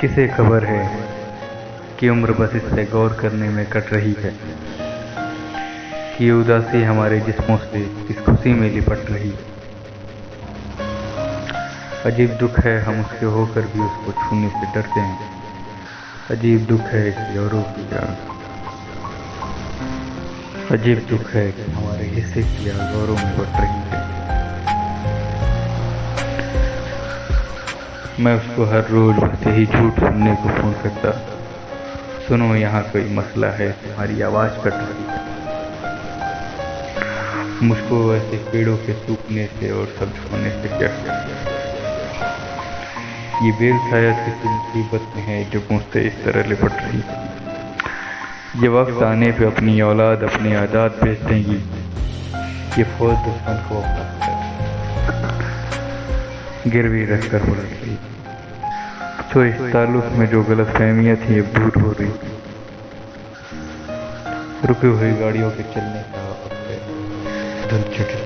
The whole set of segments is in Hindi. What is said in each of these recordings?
किसे खबर है कि उम्र बस इससे गौर करने में कट रही है कि ये उदासी हमारे जिस्मों से इस खुशी में लिपट रही है। अजीब दुख है हम उसके होकर भी उसको छूने से डरते हैं। अजीब दुख है कि औरों की आग, अजीब दुख है कि हमारे हिस्से की आग औरों में बट रही है। मैं उसको हर रोज बस यही झूठ सुनने को फोन करता, सुनो यहाँ कोई मसला है, तुम्हारी आवाज कट रही है। मुझको ऐसे पेड़ों के सूखने से और सब्ज होने से क्या है? ये बेल शायद किसी मुसीबत में है जो मुझसे इस तरह लिपट रही है। ये वक्त आने पे अपनी औलाद अपने आदात भेज देंगी। ये फौज दुश्मन को गिरवी रखकर पलट रही। तो इस ताल्लुक में जो गलत फहमियाँ थी अब दूर हो रही। रुकी हुई गाड़ियों के चलने का वक्त है, धुन छट रही।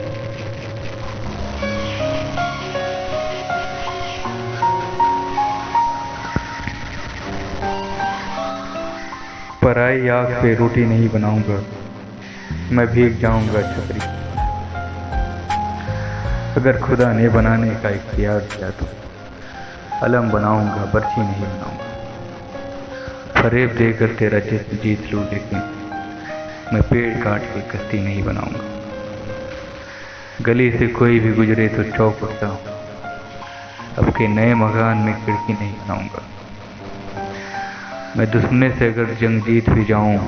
पराई आग पे रोटी नहीं बनाऊंगा, मैं भीग जाऊंगा छतरी। अगर खुदा ने बनाने का इख्तियार दिया तो अलम बनाऊंगा, बर्छी नहीं बनाऊंगा। फरेब देकर तेरा जिस्म जीत लूं, लेकिन मैं पेड़ काट के कश्ती नहीं बनाऊंगा। गली से कोई भी गुजरे तो चौंक उठता हूँ, अब के नए मकान में खिड़की नहीं बनाऊंगा। मैं दुश्मने से अगर जंग जीत भी जाऊं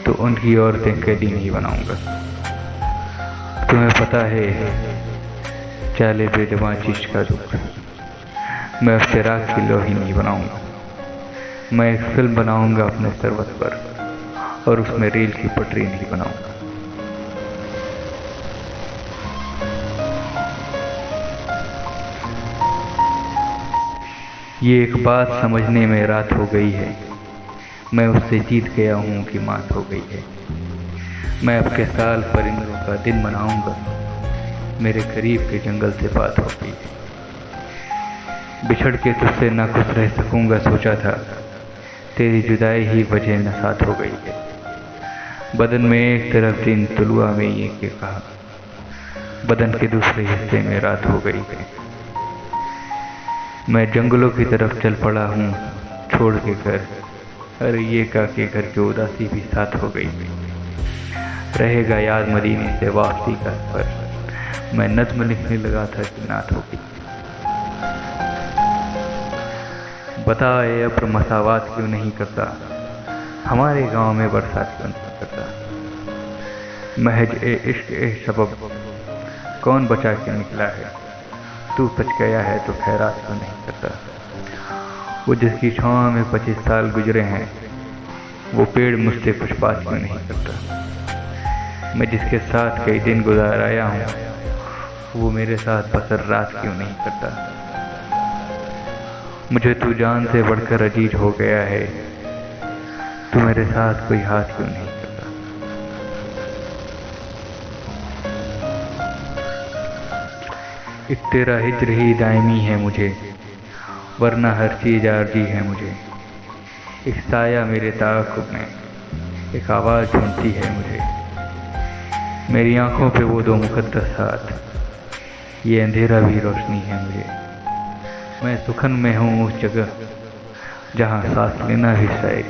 तो उनकी औरतें कैदी नहीं बनाऊंगा। तुम्हें पता है चाले बेजबां चीज का दुख, मैं अब चिराग की लोही नहीं बनाऊंगा। मैं एक फिल्म बनाऊंगा अपने सरवत पर, और उसमें रेल की पटरी नहीं बनाऊंगा। ये एक बात समझने में रात हो गई है, मैं उससे जीत गया हूँ कि मात हो गई है। मैं अब के साल परिंदों का दिन मनाऊंगा, मेरे करीब के जंगल से बात हो गई है। बिछड़ के तुझसे ना खुश रह सकूंगा सोचा था, तेरी जुदाई ही वजह न साथ हो गई है। बदन में एक तरफ दिन तुलुआ में ये के कहा, बदन के दूसरे हिस्से में रात हो गई है। मैं जंगलों की तरफ चल पड़ा हूँ छोड़ के घर, अरे ये का के घर की उदासी भी साथ हो गई है। रहेगा याद मदीने से वापसी का सफर, मैं नज्म लिखने लगा था कि नात हो गई। बता ये अब्र मसावात क्यों नहीं करता, हमारे गांव में बरसात क्यों नहीं करता। महज ए इश्क ए सबब कौन बचा के निकला है, तू बच गया है तो खैरात क्यों नहीं करता। वो जिसकी छांव में 25 साल गुजरे हैं, वो पेड़ मुझसे कुछ बात क्यों नहीं करता। मैं जिसके साथ कई दिन गुजार आया हूँ, वो मेरे साथ बसर रात क्यों नहीं करता। मुझे तू जान से बढ़कर अजीज हो गया है, तू मेरे साथ कोई हाथ क्यों नहीं करता। एक तेरा हिज्र ही दायमी है मुझे, वरना हर चीज आरजी है मुझे। एक साया मेरे ताक़ुब में, एक आवाज़ ढूंढती है मुझे। मेरी आंखों पे वो दो मुक़द्दस हाथ, ये अंधेरा भी रोशनी है मुझे। मैं सुखन में हूँ उस जगह जहाँ सांस लेना भी शायद।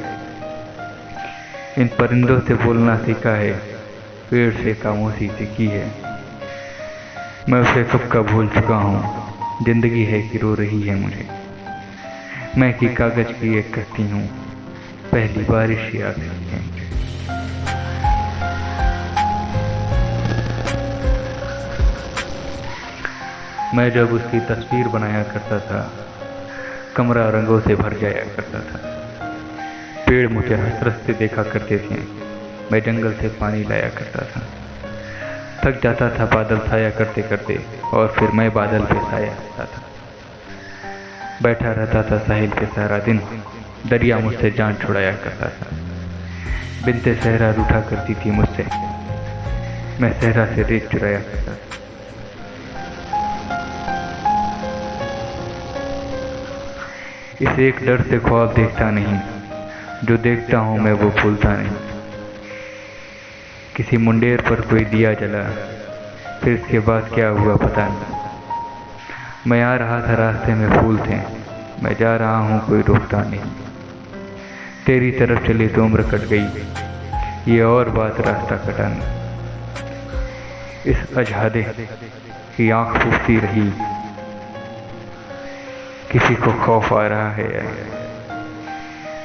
इन परिंदों से बोलना सीखा है, पेड़ से खामोशी सीखी है। मैं उसे कब का भूल चुका हूँ, जिंदगी है कि रो रही है मुझे। मैं कि कागज की एक कश्ती हूँ, पहली बारिश ही आ गई है मुझे। मैं जब उसकी तस्वीर बनाया करता था, कमरा रंगों से भर जाया करता था। पेड़ मुझे हसरत से देखा करते थे, मैं जंगल से पानी लाया करता था। थक जाता था बादल छाया करते करते, और फिर मैं बादल पे छाया करता था। बैठा रहता था साहिल पे सारा दिन, दरिया मुझसे जान छुड़ाया करता था। बिनते सहरा रूठा करती थी मुझसे, मैं सहरा से रेत चुराया करता था। इस एक डर से ख्वाब देखता नहीं, जो देखता हूँ मैं वो भूलता नहीं। किसी मुंडेर पर कोई दिया जला, फिर इसके बाद क्या हुआ पता नहीं। मैं आ रहा था, रास्ते में फूल थे, मैं जा रहा हूँ कोई रोकता नहीं। तेरी तरफ चली तो उम्र कट गई, ये और बात रास्ता कटा नहीं। इस अजहदे की आंख फूकती रही, किसी को खौफ आ रहा है या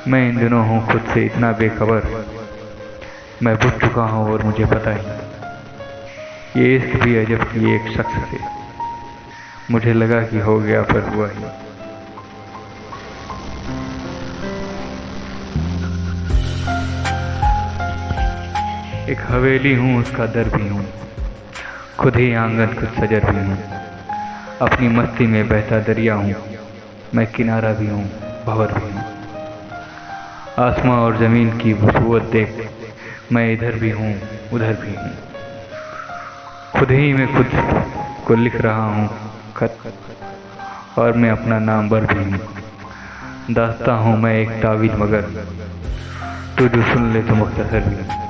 मैं इन दिनों हूँ खुद से इतना बेखबर, मैं बुझ चुका हूँ और मुझे पता ही। ये इश्क भी अजब की एक शख्स से, मुझे लगा कि हो गया पर हुआ ही। एक हवेली हूँ, उसका दर भी हूँ, खुद ही आंगन खुद सजर भी हूँ। अपनी मस्ती में बहता दरिया हूँ, मैं किनारा भी हूँ भंवर भी हूँ। आसमां और ज़मीन की वसूअत देख मैं इधर भी हूँ उधर भी हूँ। खुद ही मैं खुद को लिख रहा हूँ खत, और मैं अपना नाम बर भी हूँ। दास्ता हूँ मैं एक तावीज़ मगर, तू जो सुन ले तो मुख्तसर भी हूँ।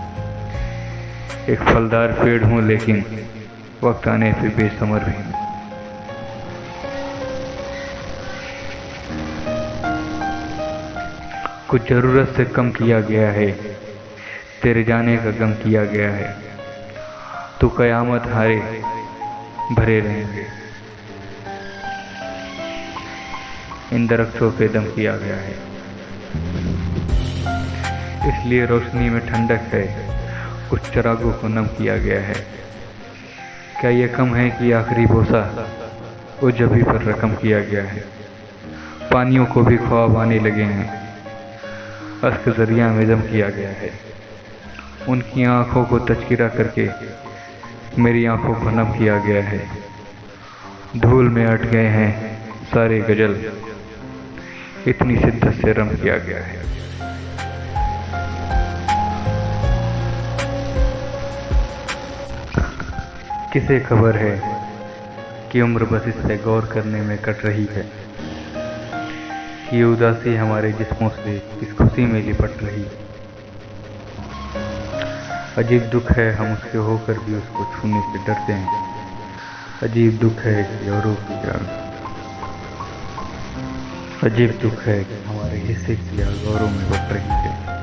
एक फलदार पेड़ हूँ लेकिन वक्त आने पे बेसमर भी हूँ। कुछ ज़रूरत से कम किया गया है, तेरे जाने का गम किया गया है। तू कयामत हारे भरे रहेंगे, इन दरख्तों पे दम किया गया है। इसलिए रोशनी में ठंडक है, कुछ चिरागों को नम किया गया है। क्या ये कम है कि आखिरी बोसा वो जभी पर रकम किया गया है। पानियों को भी ख्वाब आने लगे हैं, अश्क जरिया में दम किया गया है। उनकी आंखों को तस्करा करके मेरी आंखों को नम किया गया है। धूल में अट गए हैं सारे गजल, इतनी शिद्दत से रम किया गया है। किसे खबर है कि उम्र बस इससे गौर करने में कट रही है, कि उदासी हमारे जिस्मों से इस खुशी में लिपट रही है। अजीब दुख है हम उसके होकर भी उसको छूने से डरते हैं। अजीब दुख है कि औरों की आग, अजीब दुख है कि हमारे हिस्से की आग औरों में बट रही है।